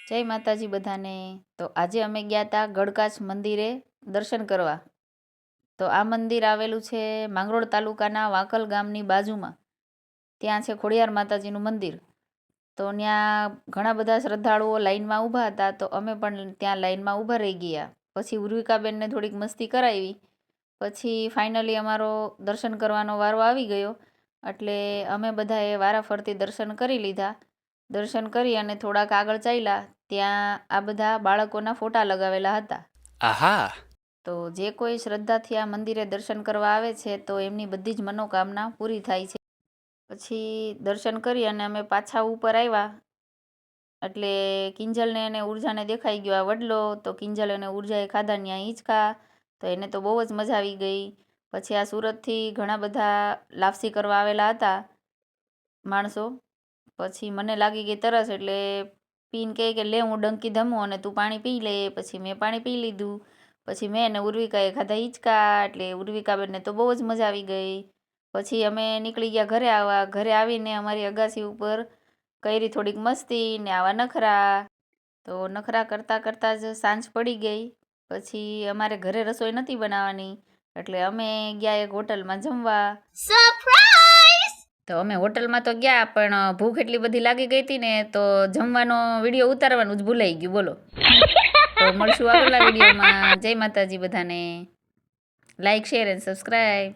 જય માતાજી બધાને. તો આજે અમે ગયા હતા ગળકાચ મંદિરે દર્શન કરવા. તો આ મંદિર આવેલું છે માંગરોળ તાલુકાના વાંકલ ગામની બાજુમાં. ત્યાં છે ખોડિયાર માતાજીનું મંદિર. તો ત્યાં ઘણા બધા શ્રદ્ધાળુઓ લાઈનમાં ઊભા હતા, તો અમે પણ ત્યાં લાઈનમાં ઊભા રહી ગયા. પછી ઉર્વિકાબેનને થોડીક મસ્તી કરાવી. પછી ફાઇનલી અમારો દર્શન કરવાનો વારો આવી ગયો, એટલે અમે બધાએ વારાફરતી દર્શન કરી લીધા. દર્શન કરી અને થોડાક આગળ ચાલ્યા, ત્યાં આ બધા બાળકોના ફોટા લગાવેલા હતા. આહા. તો જે કોઈ શ્રદ્ધાથી આ મંદિરે દર્શન કરવા આવે છે તો એમની બધી જ મનોકામના પૂરી થાય છે. પછી દર્શન કરી અને અમે પાછા ઉપર આવ્યા, એટલે કિંજલને અને ઉર્જાને દેખાઈ ગયો આ વડલો. તો કિંજલ અને ઉર્જાએ ખાધા ત્યાં હિંચકા, તો એને તો બહુ જ મજા આવી ગઈ. પછી આ સુરતથી ઘણા બધા લાપસી કરવા આવેલા હતા માણસો. પછી મને લાગી ગઈ તરસ, એટલે પીને કહે કે લે હું ડંકી ધમું અને તું પાણી પી લે. પછી મેં પાણી પી લીધું. પછી મેં અને ઉર્વિકાએ ખાધા હિંચકા, એટલે ઉર્વિકાબેનને તો બહુ જ મજા આવી ગઈ. પછી અમે નીકળી ગયા ઘરે આવવા. ઘરે આવીને અમારી અગાસી ઉપર કરી થોડીક મસ્તી ને આવા નખરા. તો નખરા કરતાં કરતાં જ સાંજ પડી ગઈ. પછી અમારે ઘરે રસોઈ નથી બનાવવાની, એટલે અમે ગયા એક હોટલમાં જમવા. તો અમે હોટલમાં તો ગયા, પણ ભૂખ એટલી બધી લાગી ગઈ હતી ને, તો જમવાનો વિડીયો ઉતારવાનું જ ભૂલાઈ ગયું. બોલો. તો મળશું આગળના વિડીયોમાં. જય માતાજી બધાને. Like, share and subscribe.